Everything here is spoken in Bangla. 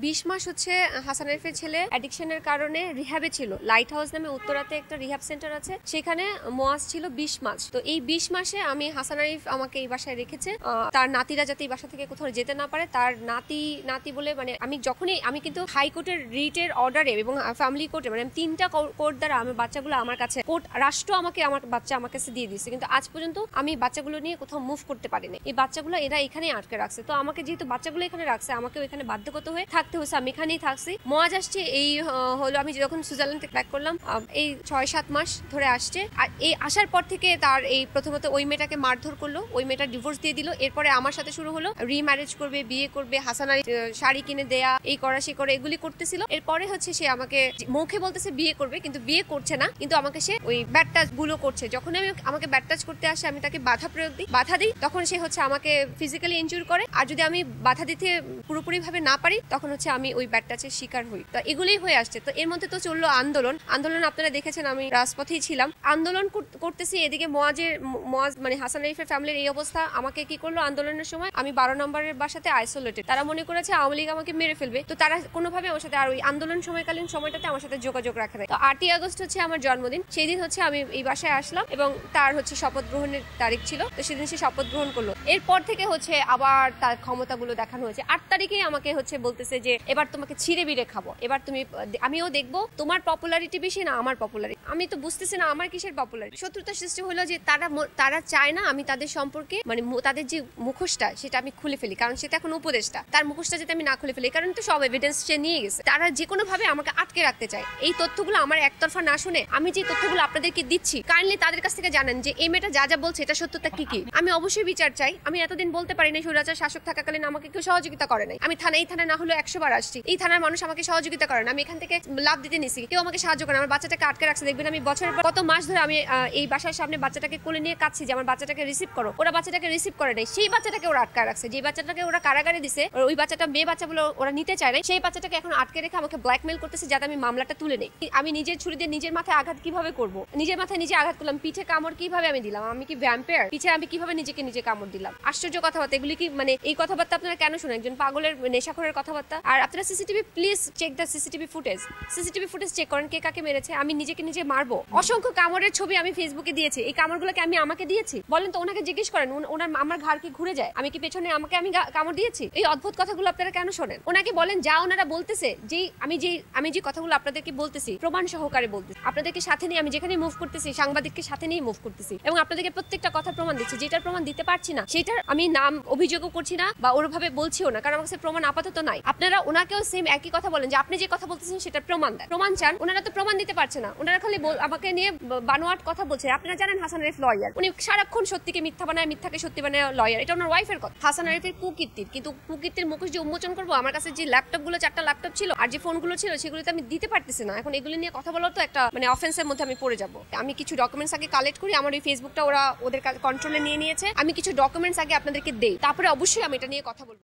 20 মাস হচ্ছে হাসান আরিফের ছেলে অ্যাডিকশনের কারণে রিহ্যাবে ছিল। লাইট হাউস নামে উত্তরাতে একটা রিহ্যাব সেন্টার আছে, সেখানে মোয়াজ ছিল 20 মাস। তো এই 20 মাসে আমি হাসান আরিফ আমাকে এই বাসায় রেখেছে, তার নাতিরা যাতে এই বাসা থেকে কোথাও যেতে না পারে। তার নাতি বলে মানে আমি কিন্তু হাইকোর্টের রিটের অর্ডারে এবং ফ্যামিলি কোর্টে মানে 3টা কোর্ট দ্বারা আমার বাচ্চাগুলো আমার কাছে, কোর্ট রাষ্ট্র আমাকে আমার বাচ্চা আমার কাছে দিয়ে দিচ্ছে, কিন্তু আজ পর্যন্ত আমি বাচ্চাগুলো নিয়ে কোথাও মুভ করতে পারিনি। এই বাচ্চাগুলো এরা এখানেই আটকে রাখছে। তো আমাকে যেহেতু বাচ্চাগুলো এখানে রাখছে, আমাকে এখানে বাধ্যগত হয়ে থাকতে হয়েছে, আমি এখানেই থাকছি। মোয়াজ আসছে এই হলো আমি যখন সুইজারল্যান্ড থেকে ব্যাক করলাম, এই 6-7 মাস ধরে আসছে। আর এই আসার পর থেকে তার এই প্রথমত ওই মেয়েটাকে মারধর করলো, ওই মেয়েটা ডিভোর্স দিয়ে দিল। এরপরে আমার সাথে শুরু হলো রিম্যারেজ করবে, বিয়ে করবে, হাসান আলী শাড়ি কিনে দেয়া, এই করা সে করে এগুলি করতেছিল। এরপরে হচ্ছে সে আমাকে মুখে বলতেছে বিয়ে করবে, কিন্তু বিয়ে করছে না, কিন্তু আমাকে সে ওই ব্যাড টাচ গুলো করছে। যখন আমাকে ব্যাড টাচ করতে আসে, আমি তাকে বাধা দিই, তখন সে হচ্ছে আমাকে ফিজিক্যালি ইনজুর করে। আর যদি আমি বাধা দিতে পুরোপুরি ভাবে না পারি, তখন হচ্ছে আমি ওই ব্যাড টাচের শিকার হই। তো এগুলোই হয়ে আসছে। তো এর মধ্যে তো চললো আন্দোলন। আপনারা দেখেছেন আমি রাজপথেই ছিলাম, আন্দোলন করতেছি। এদিকে মোয়াজ মানে হাসান আরিফের ফ্যামিলির এই অবস্থা। আমাকে কি করলো আন্দোলনের সময়, আমি 12 নম্বরের বাসাতে আইসোলেটেড। তারা মনে করেছে আওয়ামী লীগ আমাকে মেরে ফেলবে, তো তারা কোনোভাবে আমার সাথে আর ওই আন্দোলন সময়কালীন সময়টাতে আমার সাথে যোগাযোগ রাখে নাই। তো 8ই আগস্ট হচ্ছে আমার জন্মদিন, সেই দিন হচ্ছে আমি এই বাসায় আসলাম এবং তার হচ্ছে শপথ গ্রহণের তারিখ ছিল। তো সেদিন সে শপথ গ্রহণ করলো। এরপর থেকে হচ্ছে আবার তার ক্ষমতাগুলো দেখানো হয়েছে। 8 তারিখে আমাকে হচ্ছে বলতেছে যে এবার তোমাকে ছিঁড়ে বিড়ে খাবো, এবার আমিও দেখবো তোমার পপুলারিটি বেশি না আমার পপুলারিটি। আমি তো বুঝতেছি না আমার কিসের পপুলারিটি। শত্রুতা সৃষ্টি হলো যে তারা চায় না আমি তাদের সম্পর্কে মানে তাদের যে মুখোশটা সেটা আমি খুলে ফেলি, কারণ সেটা এখন উপদেষ্টা, তার মুখোশটা যাতে আমি না খুলে ফেলি, কারণ তো সব এভিডেন্স সে নিয়ে গেছে। তারা যে কোনো ভাবে আমাকে আটকে রাখতে চায়। এই তথ্যগুলো আমার একতরফা না শুনে আমি যে তথ্যগুলো আপনাদেরকে দিচ্ছি, কাইন্ডলি তাদের কাছ থেকে জানেন যে এই মেয়েটা যা বলছে এটা সত্যতা কি। আমি অবশ্যই বিচার চাই। আমি এতদিন বলতে পারি না, স্বৈরাচার শাসক থাকাকালীন আমাকে কেউ সহযোগিতা করে নাই। আমি এই থানায় না হলো 100 বার আসছি, এই থানার মানুষ আমাকে সহযোগিতা করে না। আমি এখান থেকে লাভ দিতে নিছি, কেউ আমাকে সাহায্য করে। আমার বাচ্চাটাকে আটকে রাখছে। দেখবেন আমি বছরের পর কত মাস ধরে আমি এই বাসার সামনে বাচ্চাটাকে কোলে নিয়ে কাঁদছি যে আমার বাচ্চাটাকে রিসিভ করো। ওরা বাচ্চাটাকে রিসিভ করে নাই, সেই বাচ্চাটাকে ওরা আটকে রাখছে। যে বাচ্চাটাকে ওরা কারাগারে দিছে, ওই বাচ্চাটা মেয়ে বাচ্চা বলে ওরা নিতে চায় না, সেই বাচ্চাটাকে এখন আটকে রেখে আমাকে ব্ল্যাকমেল করতেছে যাতে আমি মামলাটা তুলে নেই। আমি নিজের ছুরি দিয়ে নিজের মাথায় আঘাত কিভাবে করবো, নিজের মাথায় নিজে আঘাত করলাম, পিঠে কামড় কিভাবে আমি দিলাম, আমি কি ভ্যাম্পায়ার, পিঠে আমি কিভাবে নিজেকে নিজে কামড় দিলাম। আশ্চর্য কথাবার্তা এগুলি কি মানে এই কথাবার্তা আপনারা কেন শুনেন? একজন পাগলের নেশাখোরের কথাবার্তা। আর আপনারা CCTV please check the CCTV footage check করেন কে কাকে মেরেছে। আমি নিজেকে নিজে মারবো? অসংখ্য কামড়ের ছবি আমি ফেসবুকে দিয়েছি। এই কামড়গুলোকে আমি আমাকে দিয়েছি? বলেন তো, ওনাকে জিজ্ঞেস করেন আমার ঘাড় কি ঘুরে যায়, আমি কি পেছনে আমি কামড় দিয়েছি? এই অদ্ভুত কথাগুলো আপনারা কেন শোনেন? ওনাকে বলেন যা ওনারা বলতেছে, যে আমি যে কথাগুলো আপনাদেরকে বলতেছি প্রমাণ সহকারে বলতেছি, আপনাদেরকে সাথে নিয়ে আমি যেখানে মুভ করতেছি সাংবাদিককে সাথে নিয়ে মুভ করতেছি এবং আপনাদেরকে প্রত্যেকটা কথা প্রমাণ দিচ্ছি। যেটার প্রমাণ দিতে পারছি না সেটার আমি নাম অভিযোগও করছি না বা ওরভাবে বলছিও না, কারণ আমার কাছে প্রমাণ আপাতত নাই। আপনারা ওনাকেও সেম একই কথা বলেন যে আপনি যে কথা বলতেছেন সেটা প্রমাণ দেন, প্রমাণ চান। ওনারা তো প্রমাণ দিতে পারছে না, ওনারা খালি আমাকে নিয়ে বানোয়াট কথা বলছে। আপনারা জানেন হাসান আরিফ লয়ার, উনি সারাক্ষণ সত্যিকে মিথ্যা বানায়, মিথ্যাকে সত্যি বানায় লয়ার। এটা ওনার ওয়াইফের কথা। হাসান আরিফের কুকীর্তির, কিন্তু কুকীর্তির মুখোশ যে উন্মোচন করবো, আমার কাছে যে ল্যাপটপগুলো 4টা ল্যাপটপ ছিল আর যে ফোনগুলো ছিল সেগুলোতে আমি দিতে পারতেছি না। এখন এগুলো নিয়ে কথা বলার তো একটা মানে অফেন্সের মধ্যে আমি পড়ে যাবো। আমি কিছু ডকুমেন্টস আগে কালেক্ট করি, আমার ওই ফেসবুকটা ওরা ওদের কন্ট্রোলে নিয়ে নিয়েছে। আমি কিছু ডকুমেন্টস আগে আপনাদেরকে দেই, তারপরে অবশ্যই আমি এটা নিয়ে কথা বলবো।